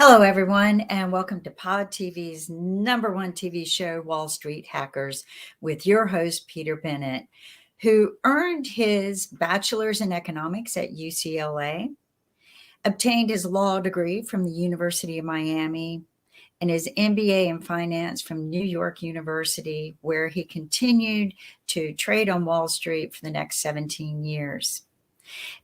Hello, everyone, and welcome to Pod TV's number one TV show, Wall Street Hackers, with your host, Peter Bennett, who earned his bachelor's in economics at UCLA, obtained his law degree from the University of Miami, and his MBA in finance from New York University, where he continued to trade on Wall Street for the next 17 years.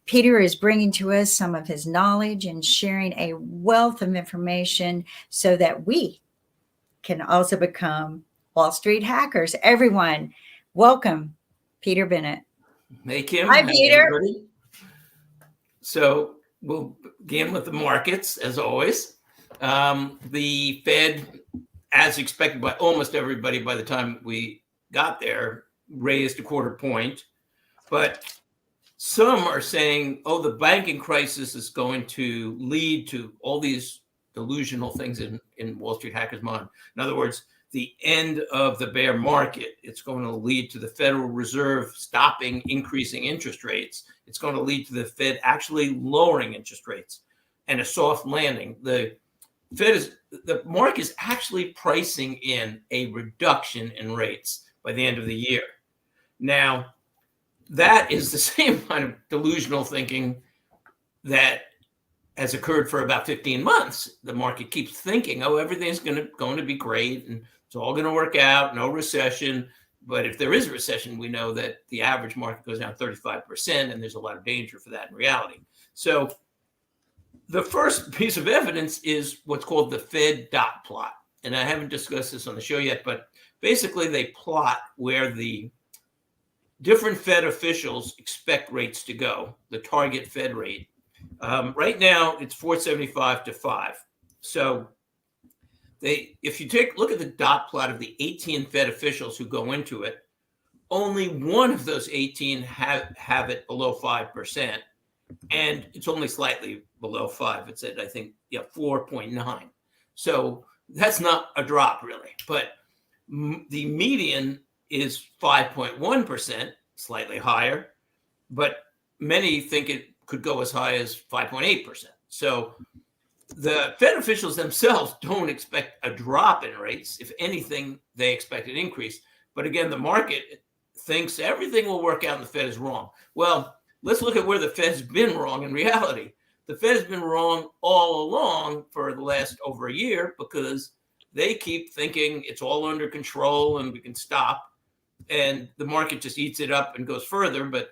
Peter is bringing to us some of his knowledge and sharing a wealth of information so that we can also become Wall Street hackers. Everyone, welcome, Peter Bennett. Hey, Kim. Hi, Peter. Everybody. So we'll begin with the markets, as always. The Fed, as expected by almost everybody by the time we got there, raised a quarter point. But some are saying, oh, the banking crisis is going to lead to all these delusional things in Wall Street hackers' mind. In other words, the end of the bear market. It's going to lead to the Federal Reserve stopping increasing interest rates. It's going to lead to the Fed actually lowering interest rates and a soft landing. The market is actually pricing in a reduction in rates by the end of the year. Now, that is the same kind of delusional thinking that has occurred for about 15 months. The market keeps thinking, oh, everything's going to be great and it's all going to work out, no recession. But if there is a recession, we know that the average market goes down 35%, and there's a lot of danger for that in reality. So the first piece of evidence is what's called the Fed dot plot. And I haven't discussed this on the show yet, but basically they plot where the different Fed officials expect rates to go, the target Fed rate. Right now, it's 475 to 5. So if you look at the dot plot of the 18 Fed officials who go into it, only one of those 18 have it below 5%, and it's only slightly below 5. It's at, I think, 4.9. So that's not a drop, really. But the median is 5.1%, slightly higher, but many think it could go as high as 5.8%. So the Fed officials themselves don't expect a drop in rates. If anything, they expect an increase. But again, the market thinks everything will work out and the Fed is wrong. Well, let's look at where the Fed's been wrong in reality. The Fed has been wrong all along for the last over a year because they keep thinking it's all under control and we can stop. And the market just eats it up and goes further. But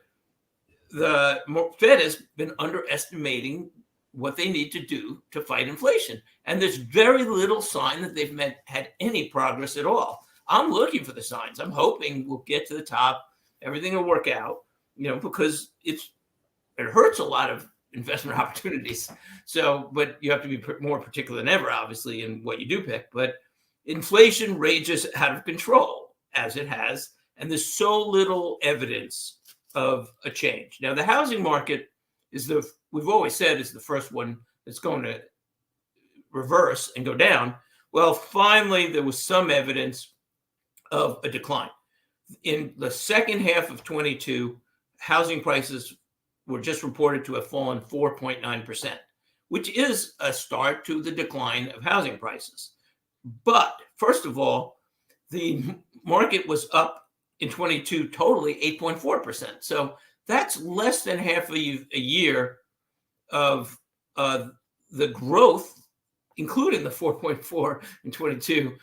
the Fed has been underestimating what they need to do to fight inflation. And there's very little sign that they've had any progress at all. I'm looking for the signs. I'm hoping we'll get to the top. Everything will work out, because it hurts a lot of investment opportunities. So, but you have to be more particular than ever, obviously, in what you do pick. But inflation rages out of control, as it has. And there's so little evidence of a change. Now, the housing market we've always said is the first one that's going to reverse and go down. Well, finally, there was some evidence of a decline. In the second half of 22, housing prices were just reported to have fallen 4.9%, which is a start to the decline of housing prices. But first of all, the market was up in 22 totally 8.4%. So that's less than half a year of the growth, including the 4.4 in 22,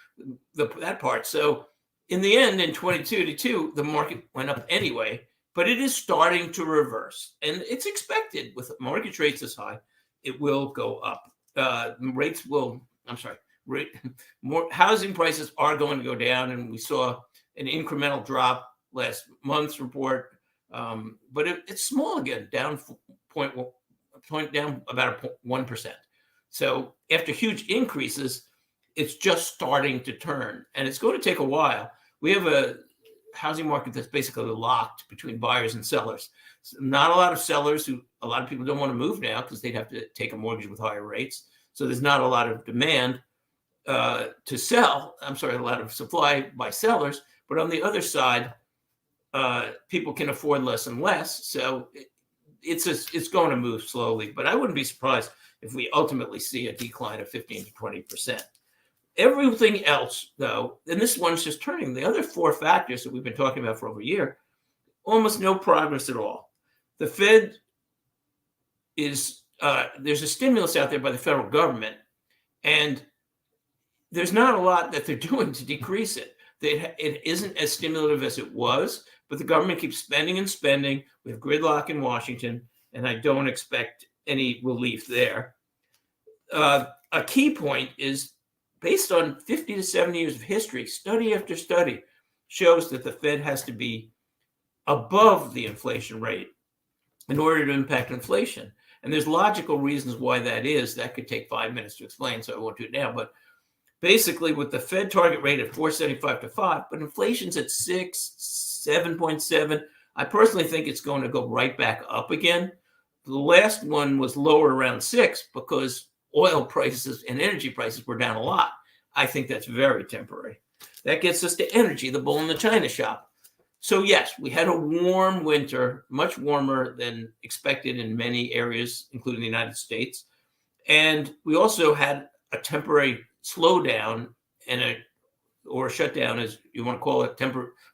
that part. So in the end, in 22 to 2, the market went up anyway, but it is starting to reverse. And it's expected with mortgage rates this high, it will go up. Housing prices are going to go down, and we saw an incremental drop last month's report, but it's small again, down down about 1%. So after huge increases, it's just starting to turn, and it's going to take a while. We have a housing market that's basically locked between buyers and sellers. So not a lot of sellers a lot of people don't want to move now because they'd have to take a mortgage with higher rates. So there's not a lot of demand to sell. A lot of supply by sellers. But on the other side, people can afford less and less. So it's going to move slowly. But I wouldn't be surprised if we ultimately see a decline of 15 to 20%. Everything else, though, and this one's just turning, the other four factors that we've been talking about for over a year, almost no progress at all. The Fed is, there's a stimulus out there by the federal government, and there's not a lot that they're doing to decrease it. It isn't as stimulative as it was, but the government keeps spending and spending. We have gridlock in Washington, and I don't expect any relief there. A key point is, based on 50 to 70 years of history, study after study shows that the Fed has to be above the inflation rate in order to impact inflation. And there's logical reasons why that is. That could take 5 minutes to explain, so I won't do it now. But basically, with the Fed target rate at 4.75 to 5, but inflation's at 6, 7.7, I personally think it's going to go right back up again. The last one was lower around 6 because oil prices and energy prices were down a lot. I think that's very temporary. That gets us to energy, the bull in the china shop. So yes, we had a warm winter, much warmer than expected in many areas, including the United States. And we also had a temporary slowdown and or shutdown, as you want to call it,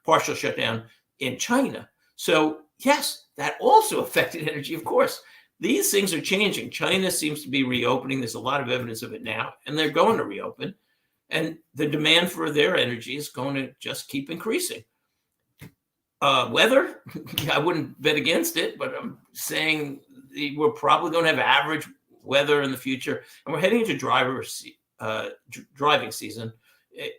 partial shutdown in China. So yes, that also affected energy, of course. These things are changing. China seems to be reopening. There's a lot of evidence of it now, and they're going to reopen. And the demand for their energy is going to just keep increasing. Weather, I wouldn't bet against it, but I'm saying we're probably going to have average weather in the future. And we're heading into driving season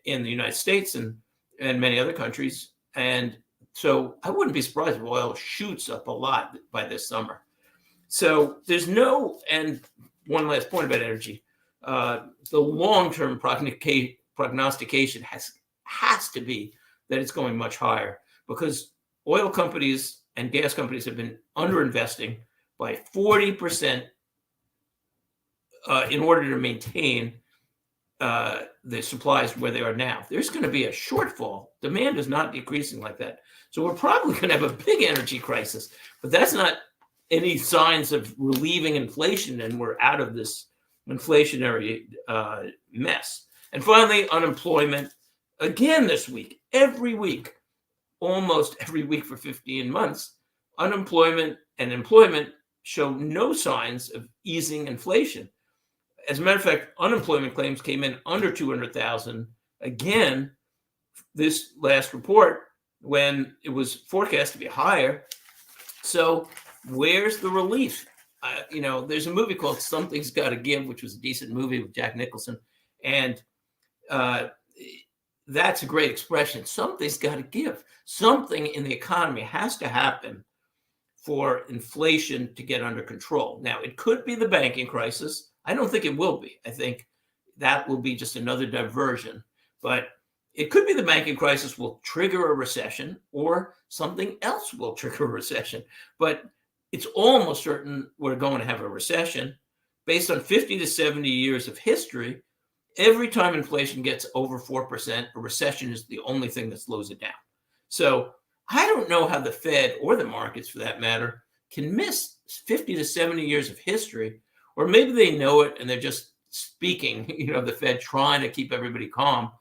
in the United States and many other countries. And so I wouldn't be surprised if oil shoots up a lot by this summer. So there's no, and one last point about energy, the long-term prognostication has to be that it's going much higher, because oil companies and gas companies have been underinvesting by 40% in order to maintain the supplies where they are now. There's going to be a shortfall. Demand is not decreasing like that. So we're probably going to have a big energy crisis, but that's not any signs of relieving inflation, and we're out of this inflationary mess. And finally, unemployment, again this week, every week, almost every week for 15 months, unemployment and employment show no signs of easing inflation. As a matter of fact, unemployment claims came in under 200,000 again this last report, when it was forecast to be higher. So where's the relief? There's a movie called Something's Gotta Give, which was a decent movie with Jack Nicholson. And that's a great expression. Something's got to give. Something in the economy has to happen for inflation to get under control. Now, it could be the banking crisis. I don't think it will be. I think that will be just another diversion. But it could be the banking crisis will trigger a recession, or something else will trigger a recession. But it's almost certain we're going to have a recession. Based on 50 to 70 years of history, every time inflation gets over 4%, a recession is the only thing that slows it down. So I don't know how the Fed, or the markets for that matter, can miss 50 to 70 years of history. Or maybe they know it and they're just speaking, the Fed trying to keep everybody calm.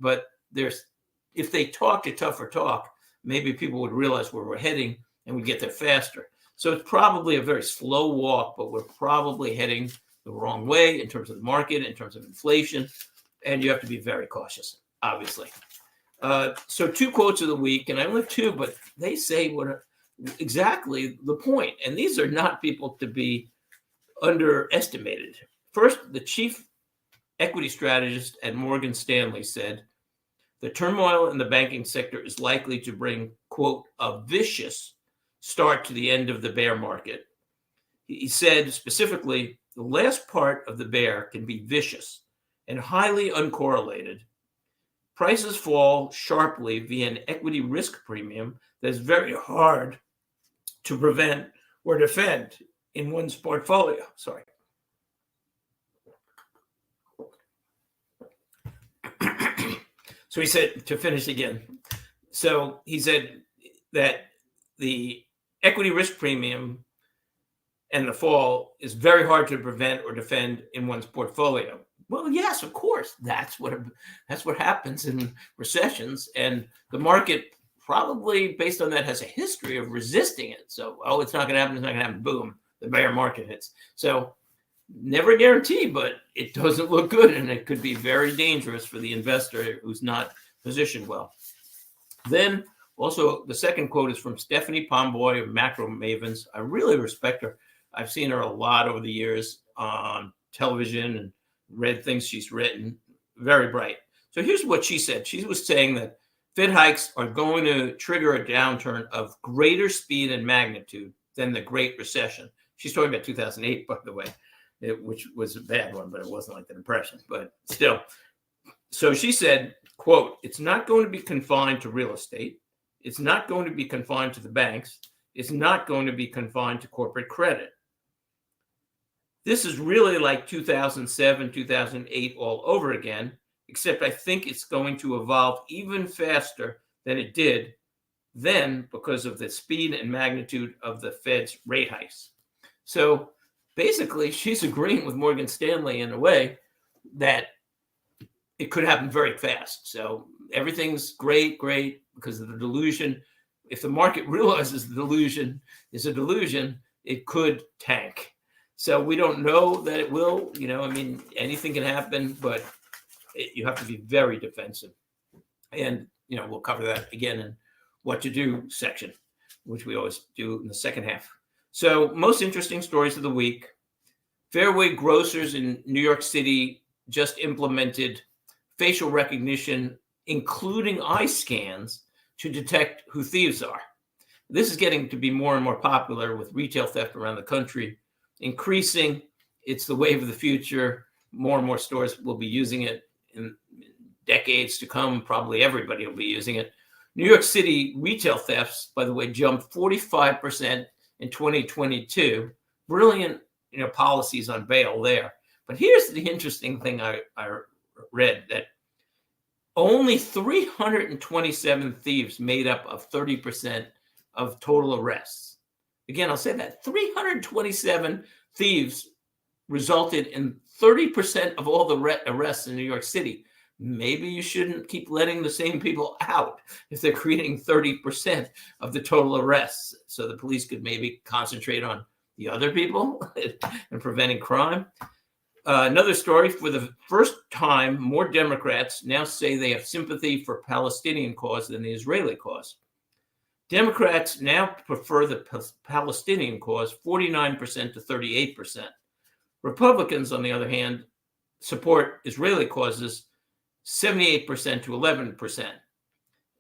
But if they talk a tougher talk, maybe people would realize where we're heading and we'd get there faster. So it's probably a very slow walk, but we're probably heading the wrong way in terms of the market, in terms of inflation, and you have to be very cautious, obviously. So 2 quotes of the week, and I only have 2, but they say exactly the point. And these are not people to be underestimated. First, the chief equity strategist at Morgan Stanley said, the turmoil in the banking sector is likely to bring, quote, a vicious start to the end of the bear market. He said specifically, the last part of the bear can be vicious and highly uncorrelated. Prices fall sharply via an equity risk premium that is very hard to prevent or defend in one's portfolio. Sorry. So he said, to finish again, so he said that the equity risk premium and the fall is very hard to prevent or defend in one's portfolio. Well, yes, of course, that's what happens in recessions, and the market probably, based on that, has a history of resisting it. So, oh, it's not going to happen. It's not going to happen. Boom, the bear market hits. So, never a guarantee, but it doesn't look good, and it could be very dangerous for the investor who's not positioned well. Then, also, the second quote is from Stephanie Pomboy of Macro Mavens. I really respect her. I've seen her a lot over the years on television and read things she's written. Very bright. So here's what she said. She was saying that Fed hikes are going to trigger a downturn of greater speed and magnitude than the Great Recession. She's talking about 2008, by the way, which was a bad one, but it wasn't like the Depression. But still. So she said, quote, "It's not going to be confined to real estate. It's not going to be confined to the banks. It's not going to be confined to corporate credit. This is really like 2007, 2008 all over again, except I think it's going to evolve even faster than it did then because of the speed and magnitude of the Fed's rate hikes." So basically, she's agreeing with Morgan Stanley in a way that it could happen very fast. So everything's great because of the delusion. If the market realizes the delusion is a delusion, it could tank. So we don't know that it will, I mean, anything can happen, but you have to be very defensive. And, we'll cover that again in what to do section, which we always do in the second half. So most interesting stories of the week. Fairway grocers in New York City just implemented facial recognition, including eye scans, to detect who thieves are. This is getting to be more and more popular with retail theft around the country increasing. It's the wave of the future. More and more stores will be using it in decades to come. Probably everybody will be using it. New York City retail thefts, by the way, jumped 45% in 2022. Brilliant, policies on bail there. But here's the interesting thing I read, that only 327 thieves made up of 30% of total arrests. Again, I'll say that 327 thieves resulted in 30% of all the arrests in New York City. Maybe you shouldn't keep letting the same people out if they're creating 30% of the total arrests. So the police could maybe concentrate on the other people and preventing crime. Another story, for the first time, more Democrats now say they have sympathy for Palestinian cause than the Israeli cause. Democrats now prefer the Palestinian cause 49% to 38%. Republicans, on the other hand, support Israeli causes 78% to 11%.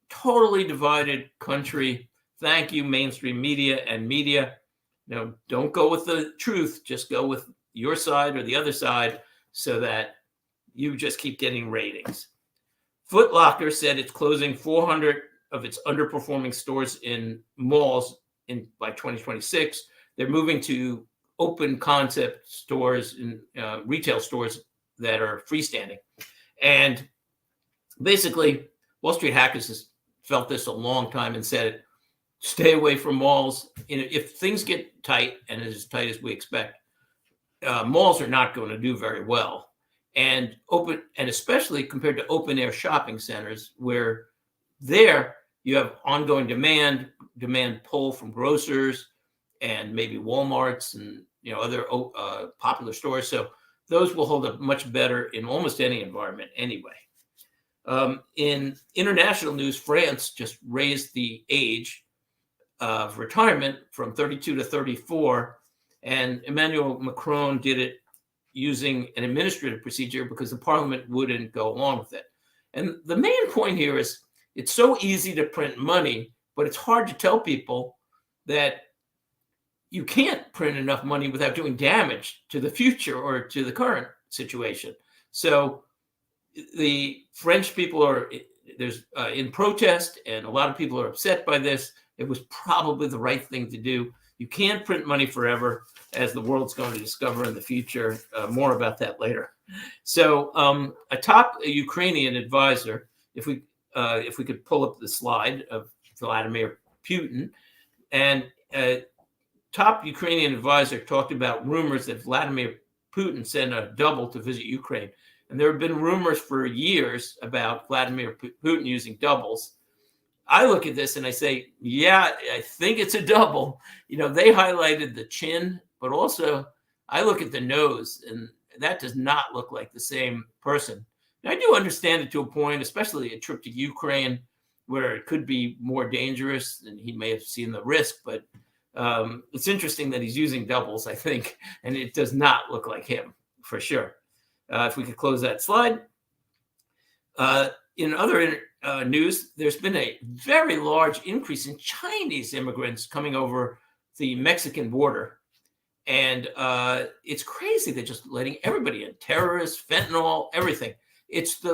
Totally divided country. Thank you, mainstream media and media. Don't go with the truth. Just go with your side or the other side so that you just keep getting ratings. Foot Locker said it's closing 400 of its underperforming stores in malls by 2026. They're moving to open concept stores and retail stores that are freestanding. And basically, Wall Street Hackers has felt this a long time and said, stay away from malls. If things get tight, and as tight as we expect, malls are not going to do very well. And especially compared to open air shopping centers, where there you have ongoing demand pull from grocers and maybe Walmarts and other popular stores. So those will hold up much better in almost any environment anyway. In international news, France just raised the age of retirement from 32 to 34, and Emmanuel Macron did it using an administrative procedure because the parliament wouldn't go along with it. And the main point here is it's so easy to print money, but it's hard to tell people that you can't print enough money without doing damage to the future or to the current situation. So the French people are in protest, and a lot of people are upset by this. It was probably the right thing to do. You can't print money forever, as the world's going to discover in the future. More about that later. So a top Ukrainian advisor, if we could pull up the slide of Vladimir Putin, and top Ukrainian advisor talked about rumors that Vladimir Putin sent a double to visit Ukraine. And there have been rumors for years about Vladimir Putin using doubles. I look at this and I say, yeah, I think it's a double. They highlighted the chin, but also I look at the nose, and that does not look like the same person. Now, I do understand it to a point, especially a trip to Ukraine, where it could be more dangerous, and he may have seen the risk. But it's interesting that he's using doubles, I think, and it does not look like him for sure. If we could close that slide. In other news, there's been a very large increase in Chinese immigrants coming over the Mexican border. And it's crazy. They're just letting everybody in, terrorists, fentanyl, everything. It's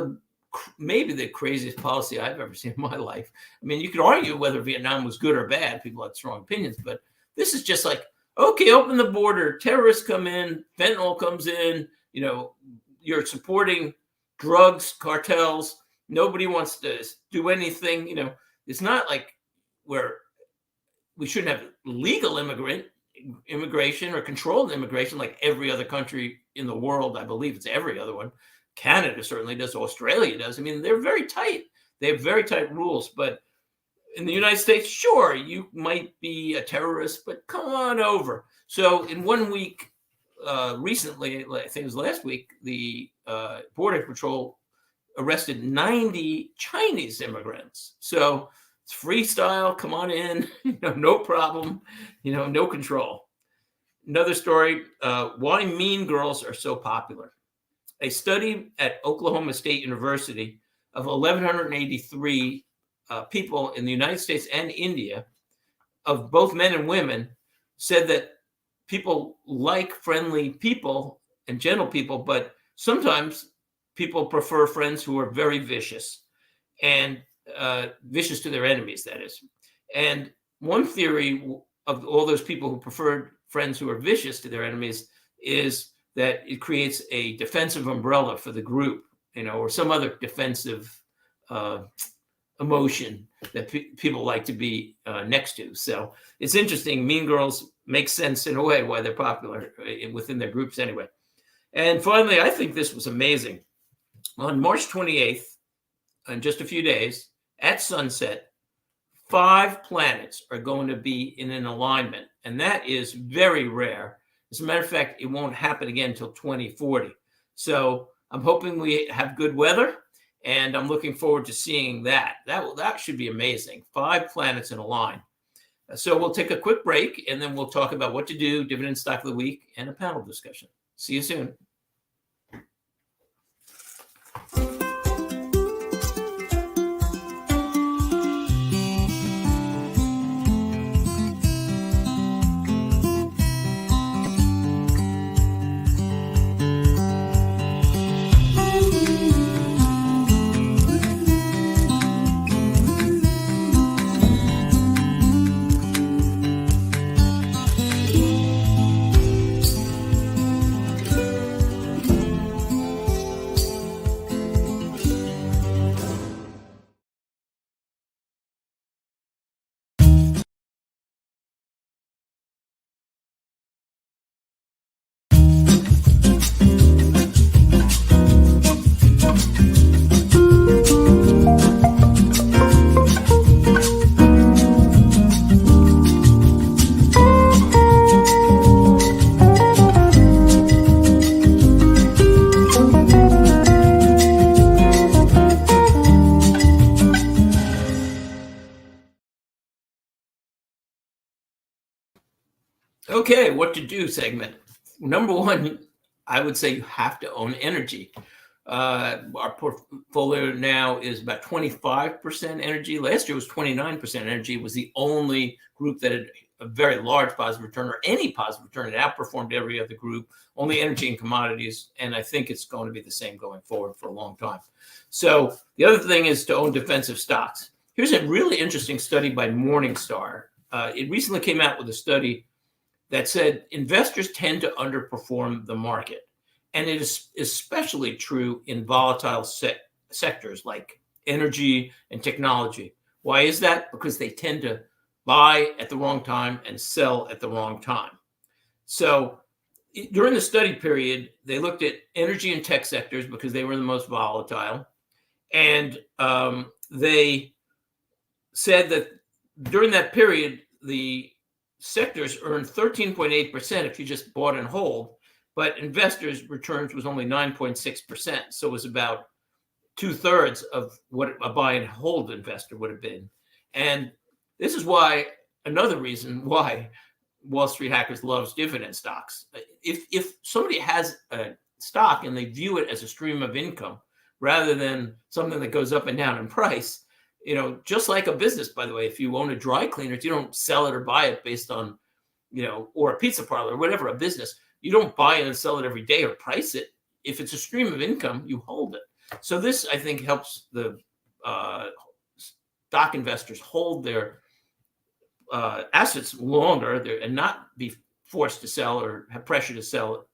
maybe the craziest policy I've ever seen in my life. I mean, you could argue whether Vietnam was good or bad. People had strong opinions, but this is just like, okay, open the border, terrorists come in, fentanyl comes in, you're supporting drugs, cartels. Nobody wants to do anything. It's not like where we shouldn't have legal immigration or controlled immigration like every other country in the world. I believe it's every other one. Canada certainly does. Australia does. I mean, they're very tight. They have very tight rules. But in the United States, sure, you might be a terrorist, but come on over. So in 1 week, recently, I think it was last week, the Border Patrol arrested 90 Chinese immigrants. So it's freestyle, come on in, no problem, no control. Another story, why Mean Girls are so popular. A study at Oklahoma State University of 1,183 people in the United States and India, of both men and women, said that people like friendly people and gentle people, but sometimes people prefer friends who are very vicious, and vicious to their enemies, that is. And one theory of all those people who preferred friends who are vicious to their enemies is that it creates a defensive umbrella for the group, or some other defensive emotion that people like to be next to. So it's interesting. Mean Girls make sense in a way why they're popular within their groups anyway. And finally, I think this was amazing. On March 28th, in just a few days, at sunset, 5 planets are going to be in an alignment. And that is very rare. As a matter of fact, it won't happen again until 2040. So I'm hoping we have good weather, and I'm looking forward to seeing that. That should be amazing. 5 planets in a line. So we'll take a quick break, and then we'll talk about what to do, dividend stock of the week, and a panel discussion. See you soon. Okay, what to do segment. Number one, I would say you have to own energy. Our portfolio now is about 25% energy. Last year was 29% energy. It was the only group that had a very large positive return, or any positive return. It outperformed every other group, only energy and commodities. And I think it's going to be the same going forward for a long time. So the other thing is to own defensive stocks. Here's a really interesting study by Morningstar. It recently came out with a study that said investors tend to underperform the market. And it is especially true in volatile sectors like energy and technology. Why is that? Because they tend to buy at the wrong time and sell at the wrong time. So during the study period, they looked at energy and tech sectors because they were the most volatile. And they said that during that period, the sectors earned 13.8% if you just bought and hold, but investors' returns was only 9.6%. So it was about 2/3 of what a buy and hold investor would have been. And this is why, another reason why Wall Street Hackers loves dividend stocks. If somebody has a stock and they view it as a stream of income rather than something that goes up and down in price, just like a business, by the way, if you own a dry cleaner, you don't sell it or buy it based on, or a pizza parlor or whatever, a business, you don't buy it and sell it every day or price it. If it's a stream of income, you hold it. So this, I think, helps the stock investors hold their assets longer and not be forced to sell or have pressure to sell.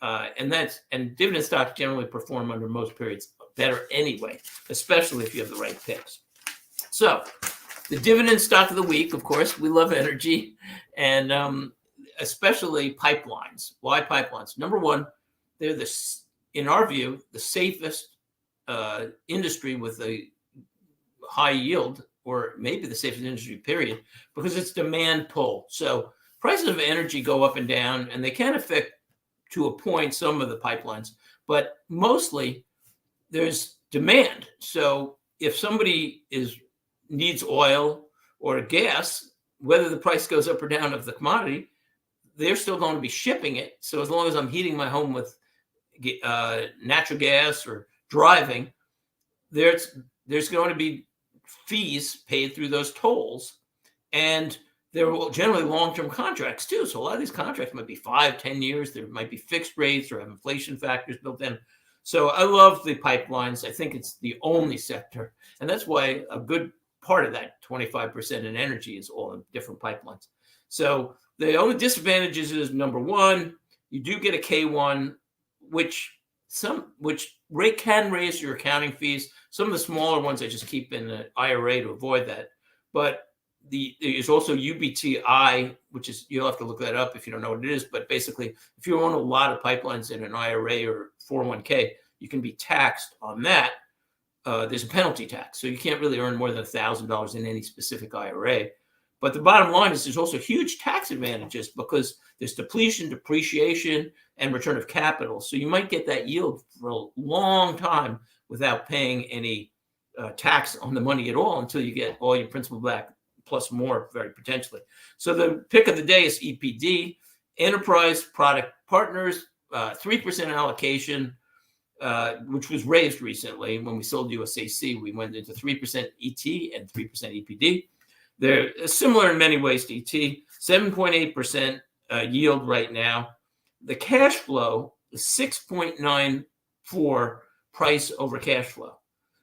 And dividend stocks generally perform under most periods better anyway, especially if you have the right picks. So the dividend stock of the week, of course, we love energy and especially pipelines. Why pipelines? Number one, they're in our view, the safest industry with a high yield, or maybe the safest industry period, because it's demand pull. So prices of energy go up and down, and they can affect to a point some of the pipelines, but mostly there's demand. So if somebody needs oil or gas, whether the price goes up or down of the commodity, they're still going to be shipping it. So as long as I'm heating my home with natural gas or driving, there's going to be fees paid through those tolls, and they're generally long-term contracts too. So a lot of these contracts might be 5-10 years. There might be fixed rates or have inflation factors built in. So I love the pipelines. I think it's the only sector, and that's why a good part of that 25% in energy is all in different pipelines. So the only disadvantages is, number one, you do get a K1, which can raise your accounting fees. Some of the smaller ones I just keep in the IRA to avoid that. But there's also UBTI, which is, you'll have to look that up if you don't know what it is. But basically, if you own a lot of pipelines in an IRA or 401k, you can be taxed on that. There's a penalty tax. So you can't really earn more than $1,000 in any specific IRA. But the bottom line is there's also huge tax advantages because there's depletion, depreciation, and return of capital. So you might get that yield for a long time without paying any tax on the money at all until you get all your principal back plus more, very potentially. So the pick of the day is EPD, Enterprise Product Partners, 3% allocation, which was raised recently. When we sold USAC, we went into 3% ET and 3% EPD. They're similar in many ways to ET, 7.8% yield right now. The cash flow is 6.94 price over cash flow.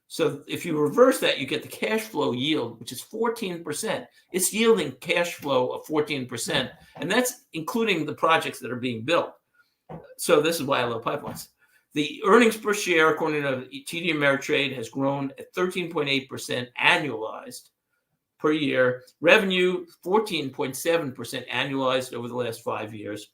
So if you reverse that, you get the cash flow yield, which is 14%. It's yielding cash flow of 14%, and that's including the projects that are being built. So this is why I love pipelines. The earnings per share, according to TD Ameritrade, has grown at 13.8% annualized per year. Revenue, 14.7% annualized over the last 5 years.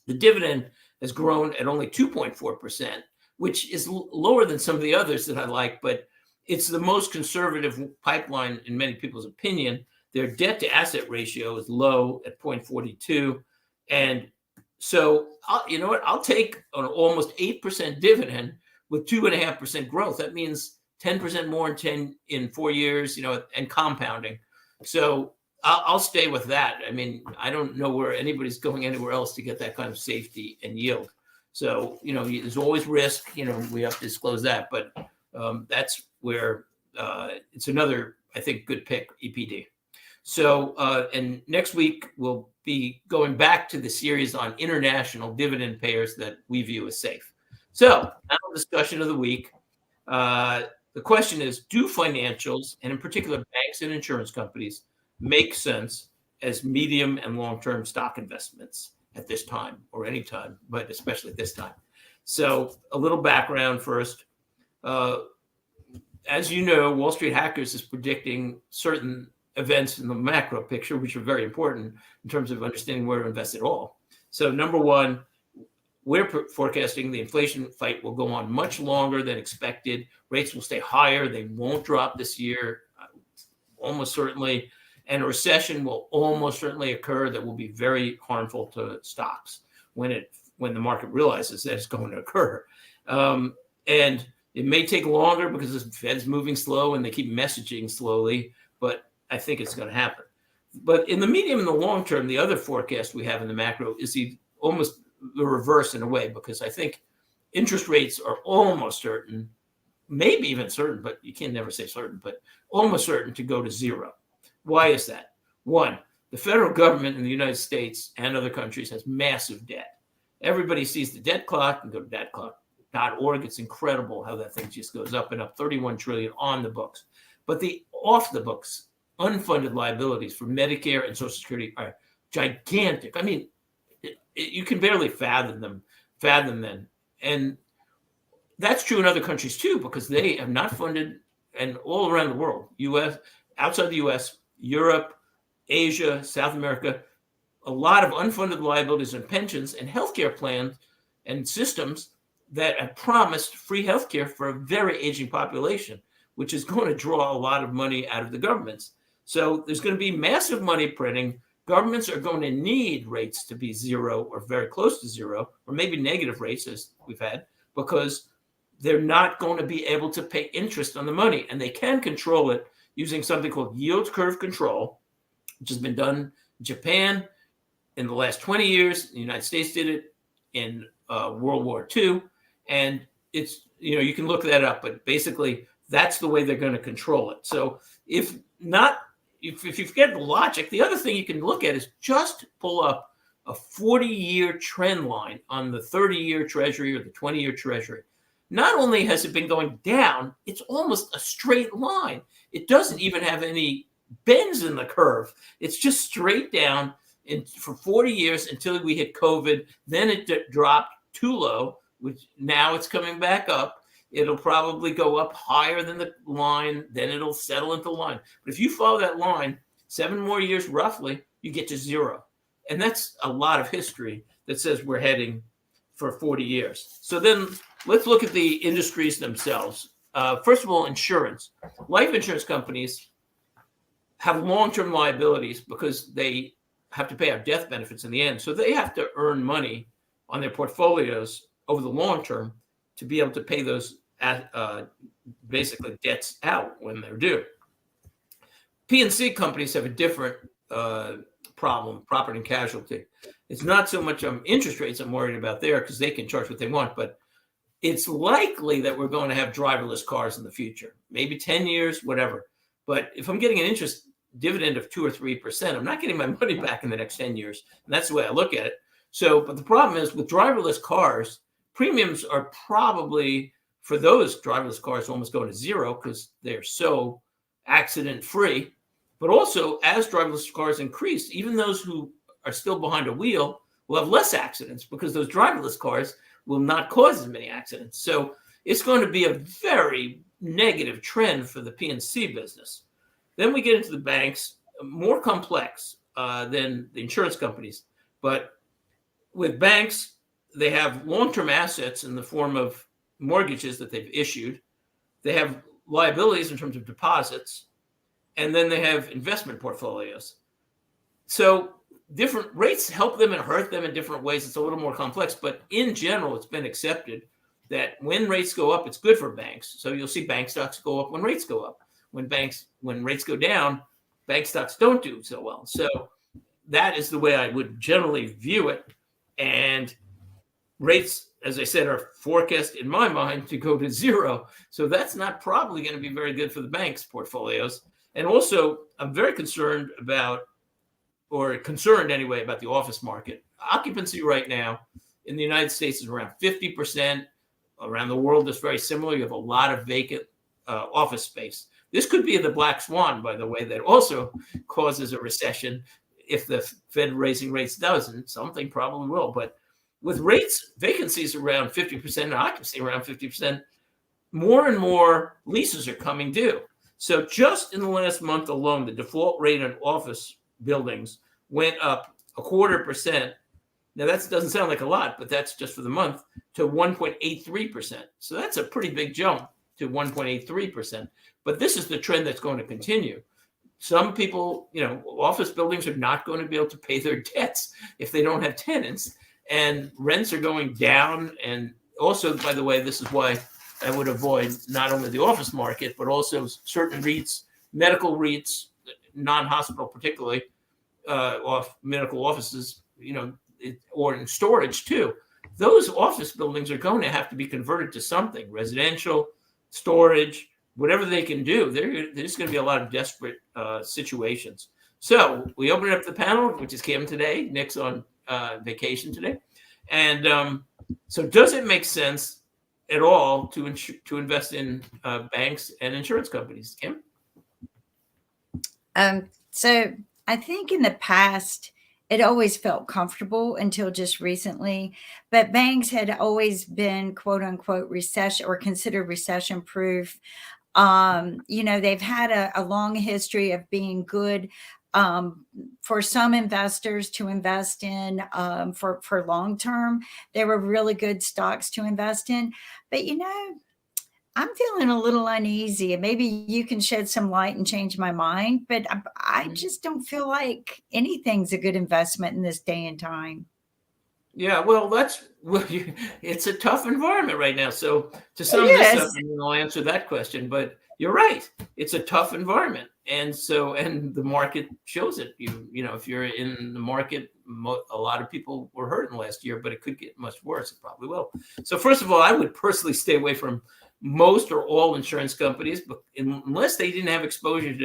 The dividend has grown at only 2.4%, which is lower than some of the others that I like, but it's the most conservative pipeline in many people's opinion. Their debt to asset ratio is low at 0.42. And so, you know what? I'll take an almost 8% dividend with 2.5% growth. That means 10% more in 4 years, and compounding. So I'll stay with that. I mean, I don't know where anybody's going anywhere else to get that kind of safety and yield. So, there's always risk, we have to disclose that, but that's where it's another, I think, good pick, EPD. So, and next week we'll be going back to the series on international dividend payers that we view as safe. So, now discussion of the week. The question is, do financials, and in particular banks and insurance companies, make sense as medium and long-term stock investments at this time, or any time, but especially this time? So a little background first. As you know, Wall Street Hackers is predicting certain events in the macro picture, which are very important in terms of understanding where to invest at all. So number one, we're forecasting the inflation fight will go on much longer than expected. Rates will stay higher. They won't drop this year, almost certainly. And a recession will almost certainly occur that will be very harmful to stocks when the market realizes that it's going to occur. And it may take longer because the Fed's moving slow and they keep messaging slowly, but I think it's going to happen. But in the medium and the long term, the other forecast we have in the macro is almost the reverse in a way, because I think interest rates are almost certain, maybe even certain, but you can never say certain, but almost certain to go to zero. Why is that? One, the federal government in the United States and other countries has massive debt. Everybody sees the debt clock and go to debtclock.org. It's incredible how that thing just goes up and up, 31 trillion on the books. But the off the books, unfunded liabilities for Medicare and Social Security are gigantic. I mean, you can barely fathom them. And that's true in other countries too, because they have not funded, and all around the world, US, outside the US, Europe, Asia, South America, a lot of unfunded liabilities and pensions and healthcare plans and systems that have promised free healthcare for a very aging population, which is going to draw a lot of money out of the governments. So there's going to be massive money printing. Governments are going to need rates to be zero or very close to zero, or maybe negative rates as we've had, because they're not going to be able to pay interest on the money. And they can control it using something called yield curve control, which has been done in Japan in the last 20 years. The United States did it in World War II. And it's, you can look that up, but basically that's the way they're going to control it. So if you forget the logic, the other thing you can look at is just pull up a 40-year trend line on the 30-year Treasury or the 20-year Treasury. Not only has it been going down, it's almost a straight line. It doesn't even have any bends in the curve. It's just straight down for 40 years until we hit COVID. Then it dropped too low, which now it's coming back up. It'll probably go up higher than the line, then it'll settle into the line. But if you follow that line, 7 more years roughly, you get to zero. And that's a lot of history that says we're heading for 40 years. So then let's look at the industries themselves. First of all, insurance. Life insurance companies have long-term liabilities because they have to pay out death benefits in the end. So they have to earn money on their portfolios over the long term to be able to pay those basically debts out when they're due. P&C companies have a different problem, property and casualty. It's not so much interest rates I'm worried about there because they can charge what they want, but it's likely that we're going to have driverless cars in the future, maybe 10 years, whatever. But if I'm getting an interest dividend of 2 or 3%, I'm not getting my money back in the next 10 years. And that's the way I look at it. So, but the problem is with driverless cars, premiums are probably, for those driverless cars, almost going to zero because they're so accident free. But also, as driverless cars increase, even those who are still behind a wheel will have less accidents because those driverless cars will not cause as many accidents. So it's going to be a very negative trend for the P&C business. Then we get into the banks, more complex than the insurance companies. But with banks, they have long-term assets in the form of mortgages that they've issued. They have liabilities in terms of deposits, and then they have investment portfolios. So different rates help them and hurt them in different ways. It's a little more complex, but in general, it's been accepted that when rates go up, it's good for banks. So you'll see bank stocks go up when rates go up. When rates go down, bank stocks don't do so well. So that is the way I would generally view it. And rates, as I said, are forecast in my mind to go to zero. So that's not probably going to be very good for the banks' portfolios. And also, I'm very concerned about, or concerned anyway, about the office market. Occupancy right now in the United States is around 50%. Around the world, it's very similar. You have a lot of vacant office space. This could be the black swan, by the way, that also causes a recession if the Fed raising rates doesn't. Something probably will. But with rates, vacancies around 50% and occupancy around 50%, more and more leases are coming due. So just in the last month alone, the default rate on office buildings went up 0.25%. Now that doesn't sound like a lot, but that's just for the month, to 1.83%. So that's a pretty big jump to 1.83%. But this is the trend that's going to continue. Some people, office buildings are not going to be able to pay their debts if they don't have tenants, and rents are going down. And also, by the way, this is why I would avoid not only the office market, but also certain REITs, medical REITs, non-hospital particularly, off medical offices, or in storage too. Those office buildings are going to have to be converted to something, residential, storage, whatever they can do. There's going to be a lot of desperate situations. So we opened up the panel, which is Kim today. Nick's on vacation today. And so does it make sense at all to invest in banks and insurance companies, Kim? So I think in the past, it always felt comfortable until just recently, but banks had always been quote unquote recession or considered recession proof. They've had a long history of being good for some investors to invest in for long term. They were really good stocks to invest in. But, I'm feeling a little uneasy, and maybe you can shed some light and change my mind. But I just don't feel like anything's a good investment in this day and time. Yeah, well, it's a tough environment right now. So to sum Yes. this up, and I'll answer that question, but you're right. It's a tough environment. And the market shows it. If you're in the market, a lot of people were hurting last year, but it could get much worse. It probably will. So first of all, I would personally stay away from most or all insurance companies, but unless they didn't have exposure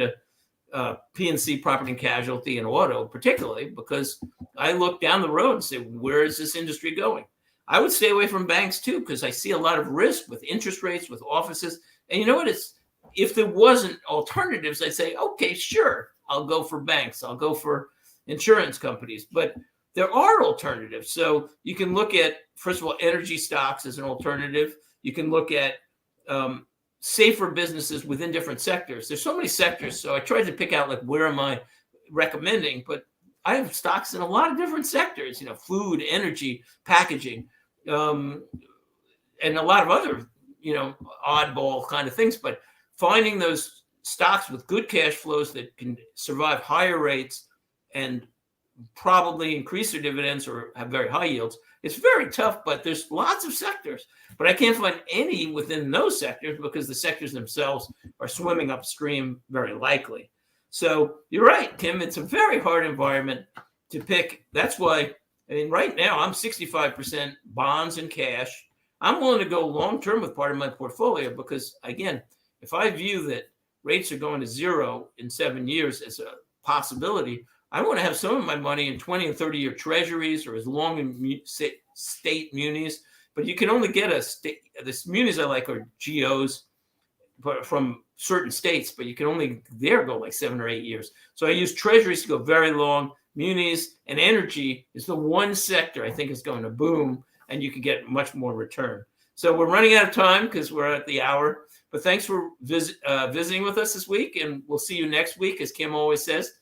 to P&C, property and casualty, and auto, particularly, because I look down the road and say, where is this industry going? I would stay away from banks too, because I see a lot of risk with interest rates, with offices. And you know what? If there wasn't alternatives, I'd say, okay, sure, I'll go for banks. I'll go for insurance companies. But there are alternatives. So you can look at, first of all, energy stocks as an alternative. You can look at safer businesses within different sectors. There's so many sectors. So I tried to pick out where am I recommending, but I have stocks in a lot of different sectors, food, energy, packaging, and a lot of other, oddball kind of things. But finding those stocks with good cash flows that can survive higher rates and probably increase their dividends or have very high yields, it's very tough, but there's lots of sectors. But I can't find any within those sectors because the sectors themselves are swimming upstream very likely. So you're right, Kim. It's a very hard environment to pick. That's why, right now I'm 65% bonds and cash. I'm willing to go long term with part of my portfolio because, again, if I view that rates are going to zero in 7 years as a possibility, I want to have some of my money in 20 and 30-year treasuries or as long in state munis. But you can only get the munis I like are GOs from certain states, but you can only go 7 or 8 years. So I use treasuries to go very long. Munis and energy is the one sector I think is going to boom, and you can get much more return. So we're running out of time because we're at the hour. But thanks for visiting with us this week, and we'll see you next week. As Kim always says,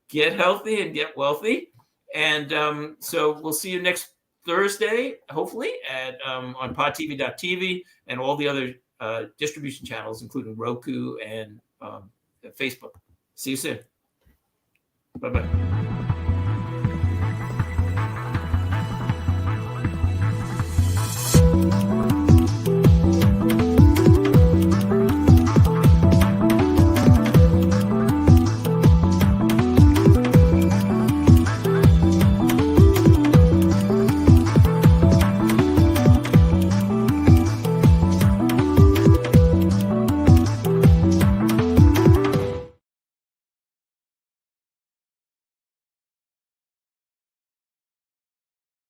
get healthy and get wealthy. And so we'll see you next Thursday, hopefully, on podtv.tv and all the other distribution channels, including Roku and Facebook. See you soon. Bye-bye.